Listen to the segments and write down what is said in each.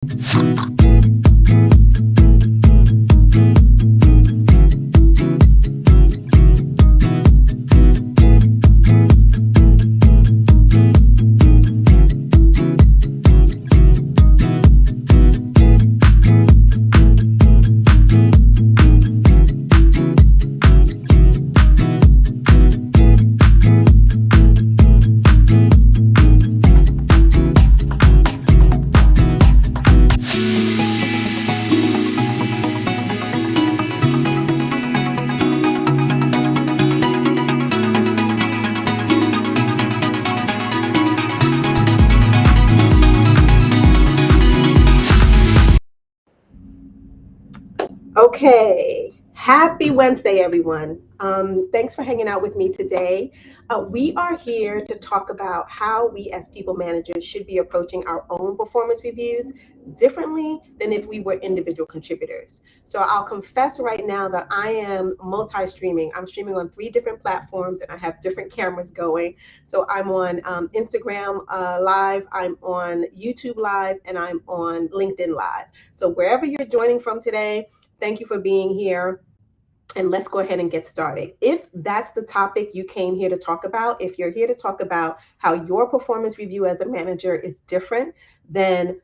Okay, happy Wednesday, everyone. Thanks for hanging out with me today. We are here to talk about how we as people managers should be approaching our own performance reviews differently than if we were individual contributors. So I'll confess right now that I am multi-streaming. I'm streaming on 3 different platforms and I have different cameras going. So I'm on Instagram Live, I'm on YouTube Live, and I'm on LinkedIn Live. So wherever you're joining from today, thank you for being here. And let's go ahead and get started. If that's the topic you came here to talk about, if you're here to talk about how your performance review as a manager is different than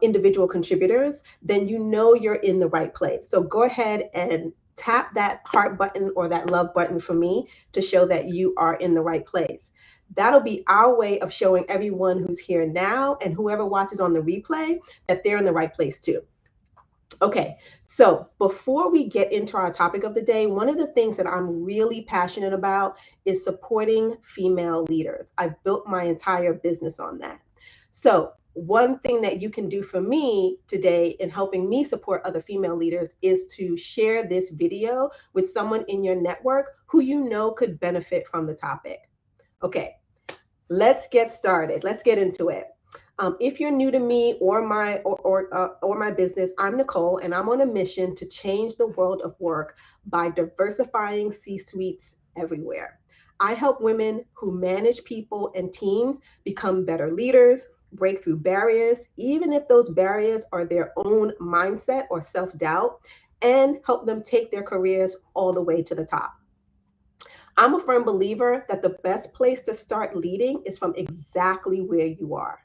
individual contributors, then you know you're in the right place. So go ahead and tap that heart button or that love button for me to show that you are in the right place. That'll be our way of showing everyone who's here now and whoever watches on the replay that they're in the right place too. Okay, so before we get into our topic of the day, one of the things that I'm really passionate about is supporting female leaders. I've built my entire business on that. So, one thing that you can do for me today in helping me support other female leaders is to share this video with someone in your network who you know could benefit from the topic. Okay, let's get started. Let's get into it. If you're new to me or my business, I'm Nicole, and I'm on a mission to change the world of work by diversifying C-suites everywhere. I help women who manage people and teams become better leaders, break through barriers, even if those barriers are their own mindset or self-doubt, and help them take their careers all the way to the top. I'm a firm believer that the best place to start leading is from exactly where you are.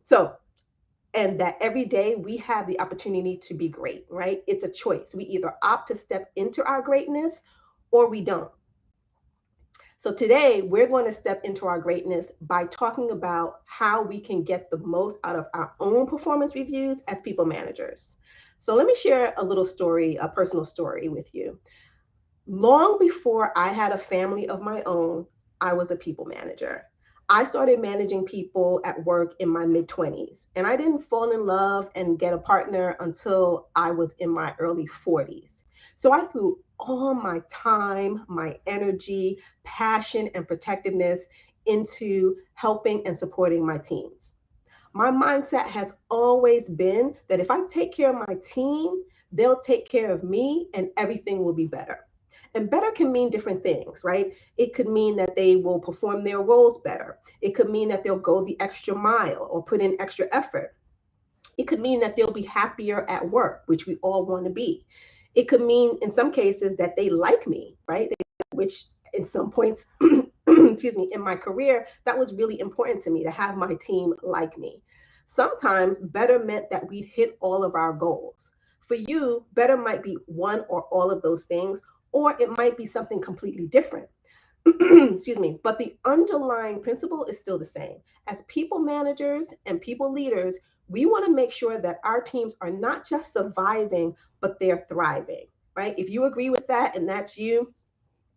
So, and that every day we have the opportunity to be great, right? It's a choice. We either opt to step into our greatness or we don't. So, today we're going to step into our greatness by talking about how we can get the most out of our own performance reviews as people managers. So, let me share a little story, a personal story with you. Long before I had a family of my own, I was a people manager. I started managing people at work in my mid 20s, and I didn't fall in love and get a partner until I was in my early 40s. So I threw all my time, my energy, passion, and protectiveness into helping and supporting my teams. My mindset has always been that if I take care of my team, they'll take care of me and everything will be better. And better can mean different things, right? It could mean that they will perform their roles better. It could mean that they'll go the extra mile or put in extra effort. It could mean that they'll be happier at work, which we all want to be. It could mean, in some cases, that they like me, right? Which, in some points, excuse me, in my career, that was really important to me to have my team like me. Sometimes better meant that we'd hit all of our goals. For you, better might be one or all of those things, or it might be something completely different. Excuse me, but the underlying principle is still the same. As people managers and people leaders, we want to make sure that our teams are not just surviving, but they're thriving, right? If you agree with that and that's you,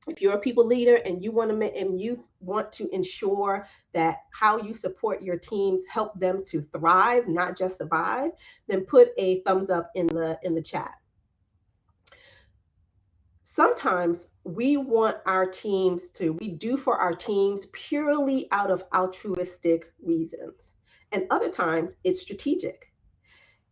if you're a people leader and you want to ensure that how you support your teams help them to thrive, not just survive, then put a thumbs up in the chat. Sometimes we do for our teams purely out of altruistic reasons. And other times it's strategic.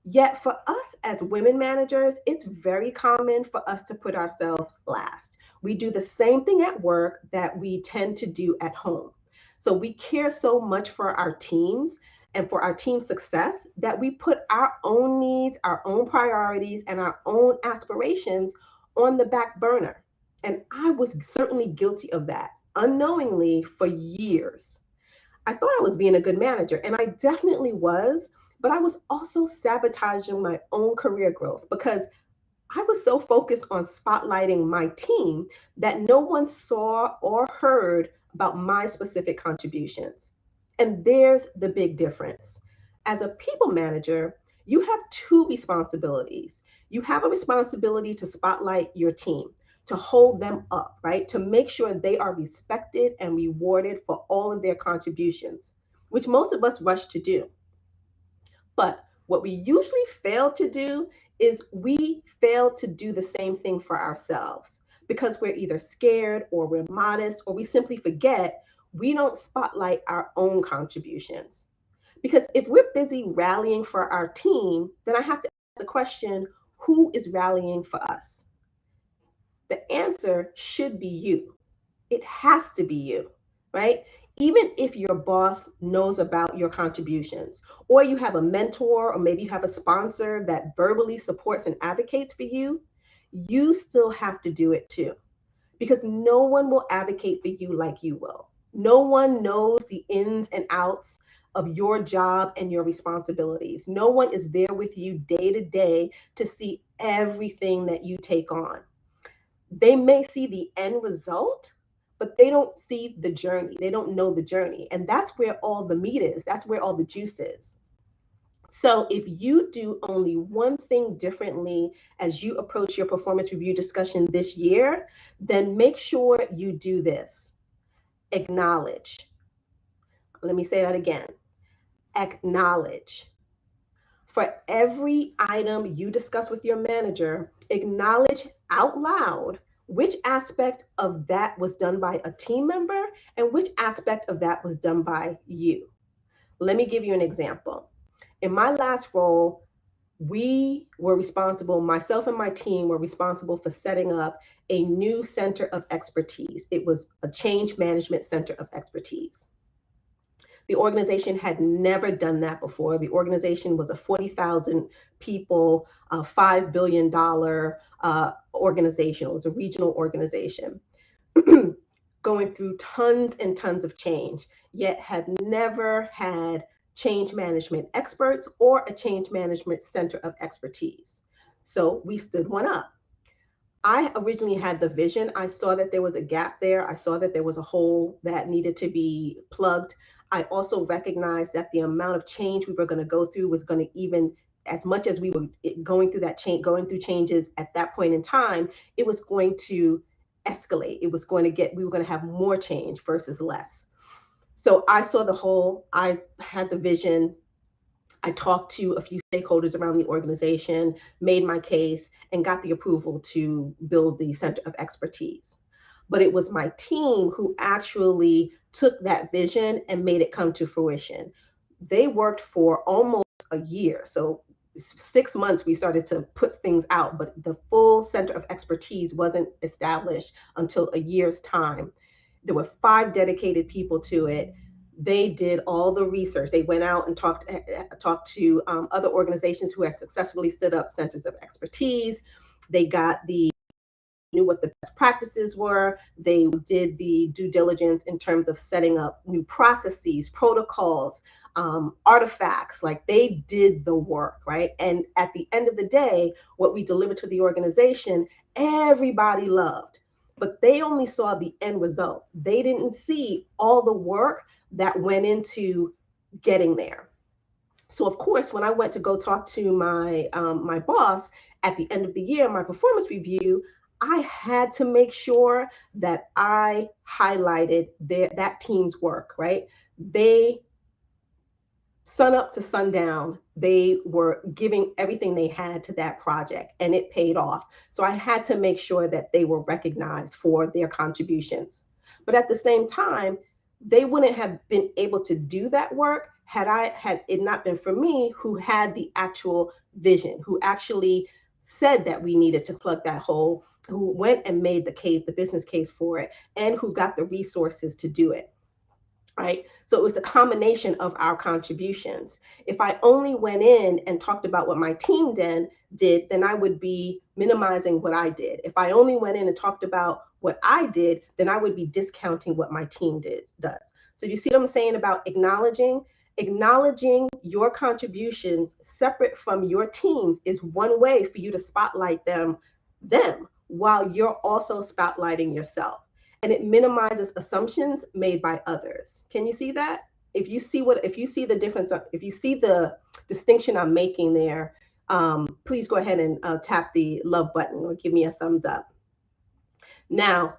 Yet for us as women managers, it's very common for us to put ourselves last. We do the same thing at work that we tend to do at home. So we care so much for our teams and for our team success, that we put our own needs, our own priorities, and our own aspirations on the back burner. And I was certainly guilty of that unknowingly for years. I thought I was being a good manager, and I definitely was, but I was also sabotaging my own career growth because I was so focused on spotlighting my team that no one saw or heard about my specific contributions. And there's the big difference. As a people manager, you have two responsibilities. You have a responsibility to spotlight your team, to hold them up, right? To make sure they are respected and rewarded for all of their contributions, which most of us rush to do. But what we usually fail to do is we fail to do the same thing for ourselves because we're either scared or we're modest or we simply forget. We don't spotlight our own contributions. Because if we're busy rallying for our team, then I have to ask the question, who is rallying for us? The answer should be you. It has to be you, right? Even if your boss knows about your contributions, or you have a mentor, or maybe you have a sponsor that verbally supports and advocates for you, you still have to do it too. Because no one will advocate for you like you will. No one knows the ins and outs of your job and your responsibilities. No one is there with you day to day to see everything that you take on. They may see the end result, but they don't see the journey. They don't know the journey. And that's where all the meat is. That's where all the juice is. So if you do only one thing differently as you approach your performance review discussion this year, then make sure you do this. Acknowledge. Let me say that again. Acknowledge. For every item you discuss with your manager, acknowledge out loud which aspect of that was done by a team member and which aspect of that was done by you. Let me give you an example. In my last role, we were responsible, myself and my team were responsible for setting up a new center of expertise. It was a change management center of expertise. The organization had never done that before. The organization was a 40,000 people, $5 billion organization. It was a regional organization going through tons and tons of change, yet had never had change management experts or a change management center of expertise. So we stood one up. I originally had the vision. I saw that there was a gap there. I saw that there was a hole that needed to be plugged. I also recognized that the amount of change we were going to go through was going to even as much as we were going through that change, going through changes at that point in time, it was going to escalate. It was going to get, we were going to have more change versus less. So I saw the whole, I had the vision. I talked to a few stakeholders around the organization, made my case, and got the approval to build the center of expertise. But it was my team who actually took that vision and made it come to fruition. They worked for almost a year. So 6 months we started to put things out, but the full center of expertise wasn't established until a year's time. There were 5 dedicated people to it. They did all the research. They went out and talked to other organizations who had successfully stood up centers of expertise. They got the knew what the best practices were. They did the due diligence in terms of setting up new processes, protocols, artifacts. Like they did the work, right? And at the end of the day, what we delivered to the organization, everybody loved, but they only saw the end result. They didn't see all the work that went into getting there. So of course, when I went to go talk to my boss at the end of the year, my performance review, I had to make sure that I highlighted that team's work. Right? They sun up to sundown, they were giving everything they had to that project, and it paid off. So I had to make sure that they were recognized for their contributions. But at the same time, they wouldn't have been able to do that work had it not been for me, who had the actual vision, who actually said that we needed to plug that hole, who went and made the business case for it, and who got the resources to do it. right? So it was a combination of our contributions. If I only went in and talked about what my team did, then I would be minimizing what I did. If I only went in and talked about what I did, then I would be discounting what my team does. So you see what I'm saying about acknowledging? Acknowledging your contributions separate from your teams is one way for you to spotlight them while you're also spotlighting yourself, and it minimizes assumptions made by others. Can you see that? If you see the difference, if you see the distinction I'm making there, please go ahead and tap the love button or give me a thumbs up. Now,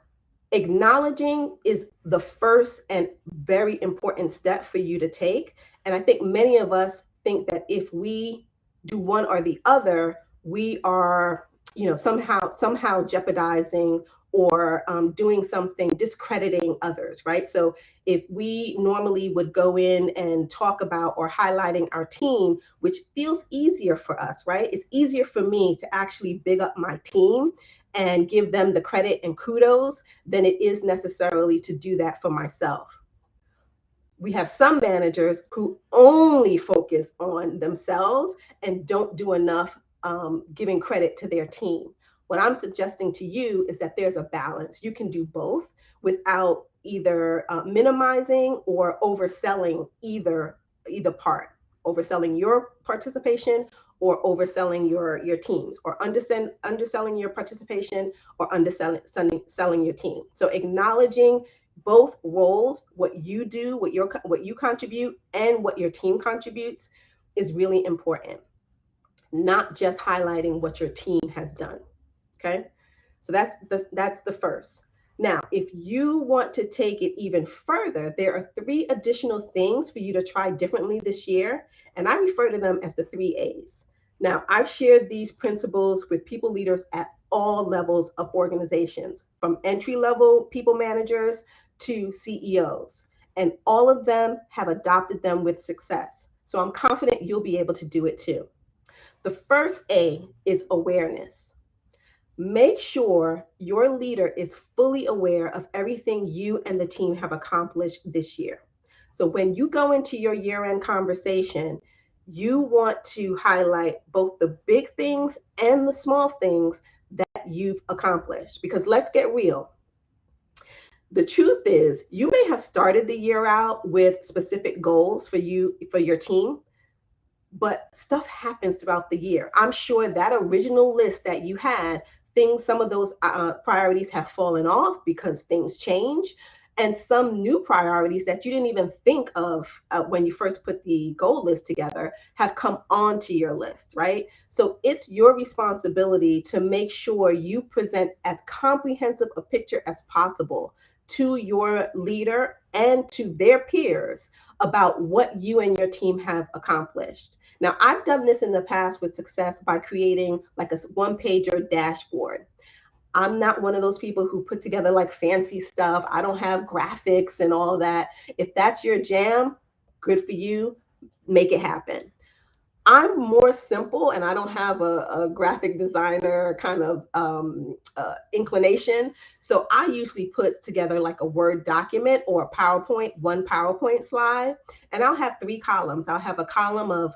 acknowledging is the first and very important step for you to take. And I think many of us think that if we do one or the other, we are, somehow jeopardizing or doing something discrediting others, right? So if we normally would go in and talk about or highlighting our team, which feels easier for us, right? It's easier for me to actually big up my team and give them the credit and kudos than it is necessarily to do that for myself. We have some managers who only focus on themselves and don't do enough giving credit to their team. What I'm suggesting to you is that there's a balance. You can do both without either minimizing or overselling either part, overselling your participation or overselling your teams, or underselling your participation or underselling your team. So acknowledging both roles, what you do, what you contribute, and what your team contributes, is really important. Not just highlighting what your team has done. Okay, so that's the first. Now, if you want to take it even further, there are 3 additional things for you to try differently this year, and I refer to them as the 3 A's. Now, I've shared these principles with people leaders at all levels of organizations, from entry level people managers to CEOs, and all of them have adopted them with success. So I'm confident you'll be able to do it too. The first A is awareness. Make sure your leader is fully aware of everything you and the team have accomplished this year. So when you go into your year end conversation, you want to highlight both the big things and the small things that you've accomplished. Because let's get real. The truth is, you may have started the year out with specific goals for your team, but stuff happens throughout the year. I'm sure that original list that you had, some of those priorities have fallen off because things change, and some new priorities that you didn't even think of when you first put the goal list together have come onto your list, right? So it's your responsibility to make sure you present as comprehensive a picture as possible to your leader and to their peers about what you and your team have accomplished. Now, I've done this in the past with success by creating like a one-pager dashboard. I'm not one of those people who put together like fancy stuff. I don't have graphics and all that. If that's your jam, good for you. Make it happen. I'm more simple, and I don't have a graphic designer kind of inclination. So I usually put together like a Word document or a PowerPoint, one PowerPoint slide, and I'll have 3 columns. I'll have a column of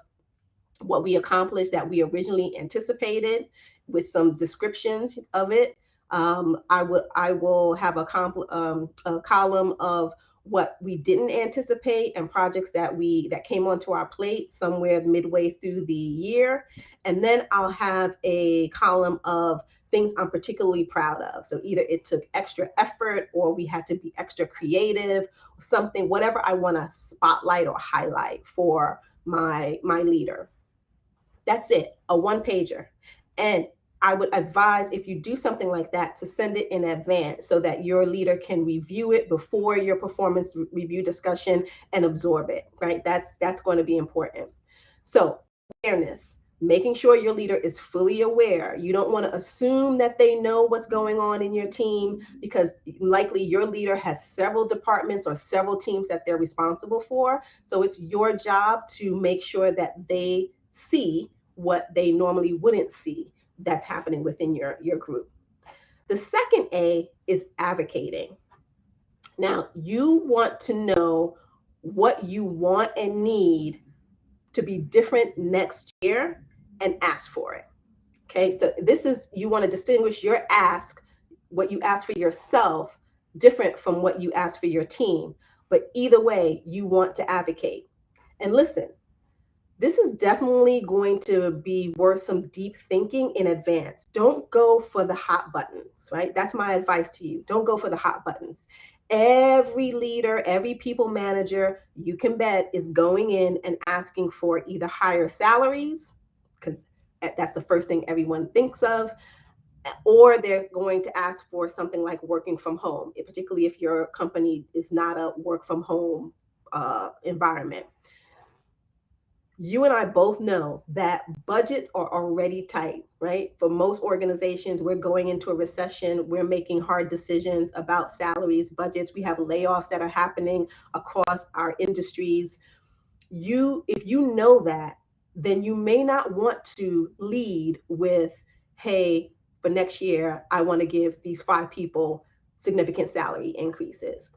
what we accomplished that we originally anticipated with some descriptions of it. I will have a column of what we didn't anticipate and projects that came onto our plate somewhere midway through the year, and then I'll have a column of things I'm particularly proud of. So either it took extra effort or we had to be extra creative, something, whatever I want to spotlight or highlight for my leader. That's it, a one pager. And I would advise, if you do something like that, to send it in advance so that your leader can review it before your performance review discussion and absorb it, right? That's going to be important. So awareness, making sure your leader is fully aware. You don't want to assume that they know what's going on in your team, because likely your leader has several departments or several teams that they're responsible for. So it's your job to make sure that they see what they normally wouldn't see that's happening within your group. The second A is advocating. Now, you want to know what you want and need to be different next year and ask for it. Okay, so this is, you want to distinguish your ask, what you ask for yourself, different from what you ask for your team. But either way, you want to advocate. And listen, this is definitely going to be worth some deep thinking in advance. Don't go for the hot buttons, right? That's my advice to you. Don't go for the hot buttons. Every leader, every people manager, you can bet, is going in and asking for either higher salaries, because that's the first thing everyone thinks of, or they're going to ask for something like working from home, particularly if your company is not a work from home environment. You and I both know that budgets are already tight, right? For most organizations, we're going into a recession. We're making hard decisions about salaries, budgets. We have layoffs that are happening across our industries. If you know that, then you may not want to lead with, hey, for next year, I want to give these 5 people significant salary increases,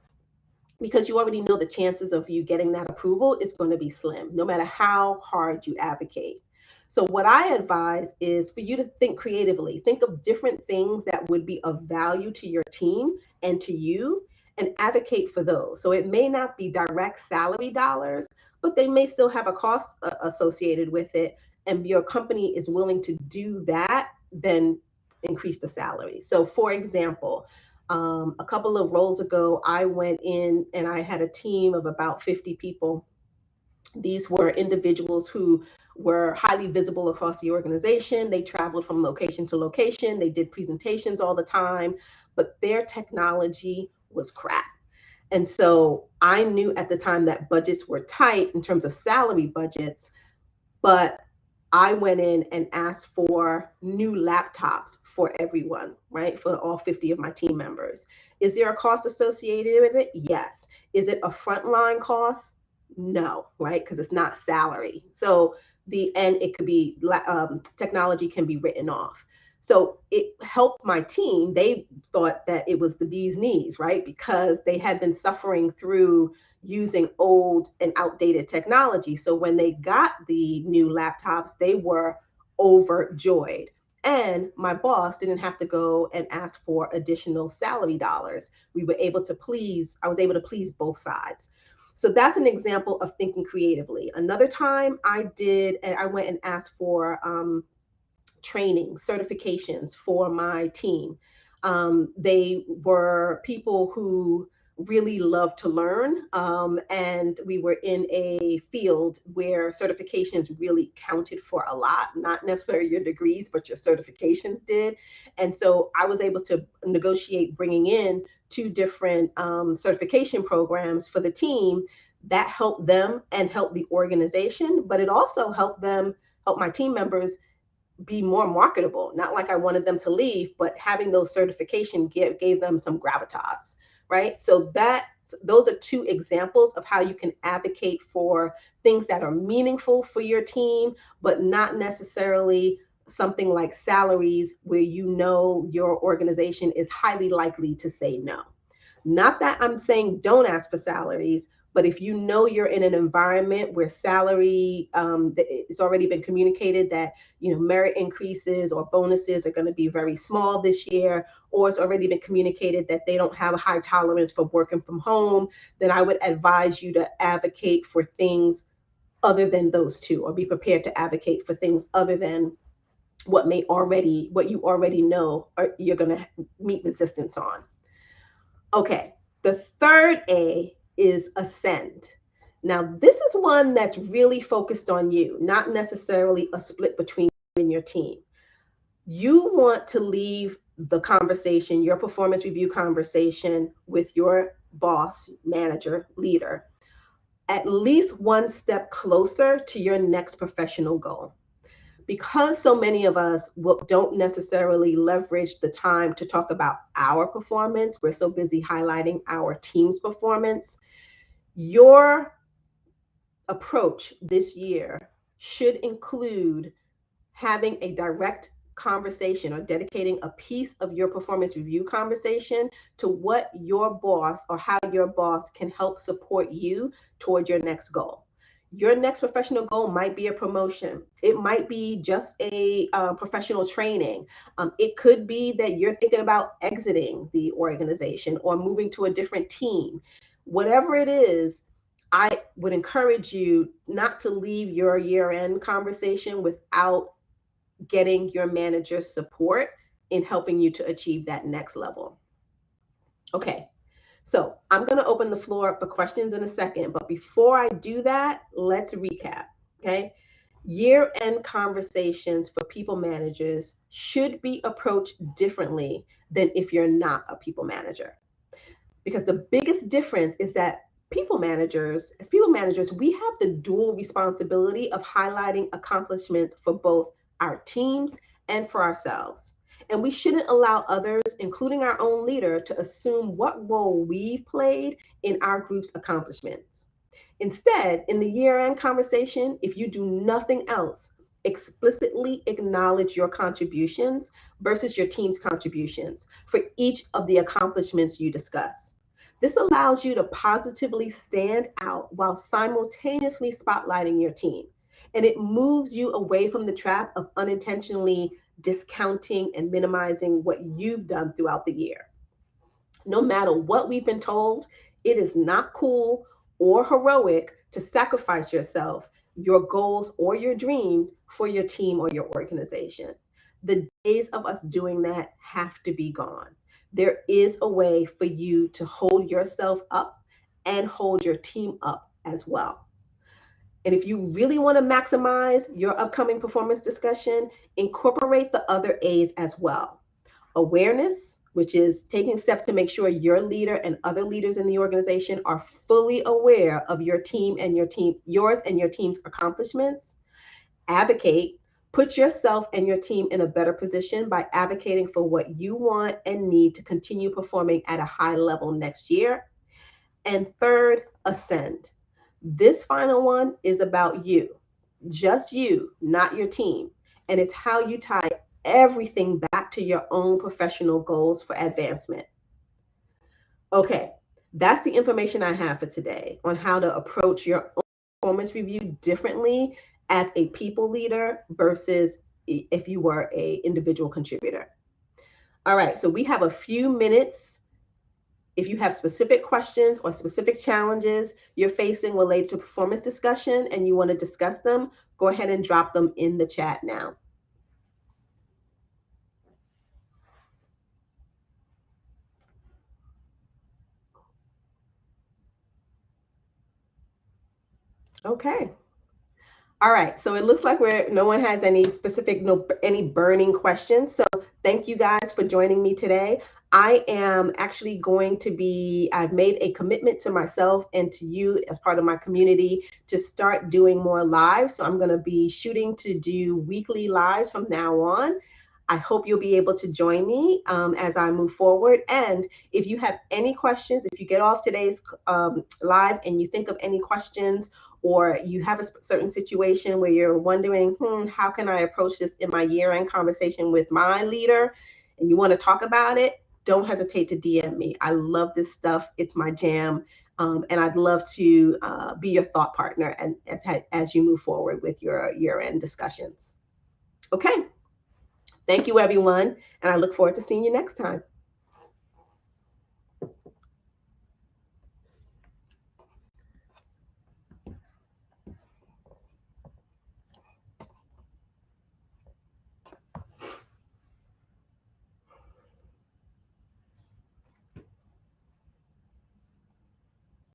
because you already know the chances of you getting that approval is going to be slim, no matter how hard you advocate. So, what I advise is for you to think creatively, think of different things that would be of value to your team and to you, and advocate for those. So, it may not be direct salary dollars, but they may still have a cost associated with it. And your company is willing to do that, then increase the salary. So, for example, a couple of roles ago, I went in and I had a team of about 50 people. These were individuals who were highly visible across the organization. They traveled from location to location. They did presentations all the time, but their technology was crap. And so I knew at the time that budgets were tight in terms of salary budgets, but I went in and asked for new laptops for everyone, right? For all 50 of my team members. Is there a cost associated with it? Yes. Is it a frontline cost? No, right? Because it's not salary. So and it could be, technology can be written off. So it helped my team. They thought that it was the bee's knees, right? Because they had been suffering through using old and outdated technology. So when they got the new laptops, they were overjoyed. And my boss didn't have to go and ask for additional salary dollars. I was able to please both sides. So that's an example of thinking creatively. Another time I went and asked for training, certifications for my team. They were people who really love to learn. And we were in a field where certifications really counted for a lot, not necessarily your degrees, but your certifications did. And so I was able to negotiate bringing in 2 different certification programs for the team that helped them and helped the organization, but it also help my team members be more marketable. Not like I wanted them to leave, but having those certification gave them some gravitas, right? So those are 2 examples of how you can advocate for things that are meaningful for your team, but not necessarily something like salaries where you know your organization is highly likely to say no. Not that I'm saying don't ask for salaries, but if you know you're in an environment where salary, it's already been communicated that merit increases or bonuses are going to be very small this year, or it's already been communicated that they don't have a high tolerance for working from home, then I would advise you to advocate for things other than those 2, or be prepared to advocate for things other than what you already know or you're going to meet resistance on. Okay, the third A is ascend. Now, this is one that's really focused on you, not necessarily a split between you and your team. You want to leave the conversation, your performance review conversation with your boss, manager, leader, at least one step closer to your next professional goal. Because so many of us don't necessarily leverage the time to talk about our performance, we're so busy highlighting our team's performance. Your approach this year should include having a direct conversation or dedicating a piece of your performance review conversation to what your boss or how your boss can help support you toward your next goal. Your next professional goal might be a promotion. It might be just a professional training. It could be that you're thinking about exiting the organization or moving to a different team. Whatever it is, I would encourage you not to leave your year end conversation without getting your manager's support in helping you to achieve that next level. Okay, so I'm going to open the floor up for questions in a second, but before I do that, let's recap. Okay, year end conversations for people managers should be approached differently than if you're not a people manager, because the biggest difference is that as people managers, we have the dual responsibility of highlighting accomplishments for both our teams and for ourselves. And we shouldn't allow others, including our own leader, to assume what role we've played in our group's accomplishments. Instead, in the year end conversation, if you do nothing else, explicitly acknowledge your contributions versus your team's contributions for each of the accomplishments you discuss. This allows you to positively stand out while simultaneously spotlighting your team. And it moves you away from the trap of unintentionally discounting and minimizing what you've done throughout the year. No matter what we've been told, it is not cool or heroic to sacrifice yourself, your goals, or your dreams for your team or your organization. The days of us doing that have to be gone. There is a way for you to hold yourself up and hold your team up as well. And if you really want to maximize your upcoming performance discussion, incorporate the other A's as well. Awareness, which is taking steps to make sure your leader and other leaders in the organization are fully aware of yours and your team's accomplishments. Advocate, put yourself and your team in a better position by advocating for what you want and need to continue performing at a high level next year. And third, ascend. This final one is about you, just you, not your team. And it's how you tie everything back to your own professional goals for advancement. Okay, that's the information I have for today on how to approach your own performance review differently as a people leader versus if you were a individual contributor. All right, so we have a few minutes. If you have specific questions or specific challenges you're facing related to performance discussion and you want to discuss them, go ahead and drop them in the chat now. Okay. All right, so it looks like no one has any specific, any burning questions. So thank you guys for joining me today. I am actually I've made a commitment to myself and to you as part of my community to start doing more lives. So I'm going to be shooting to do weekly lives from now on. I hope you'll be able to join me as I move forward. And if you have any questions, if you get off today's live and you think of any questions, or you have a certain situation where you're wondering, how can I approach this in my year-end conversation with my leader, and you want to talk about it, don't hesitate to DM me. I love this stuff. It's my jam. And I'd love to be your thought partner and as you move forward with your year-end discussions. Okay. Thank you, everyone. And I look forward to seeing you next time.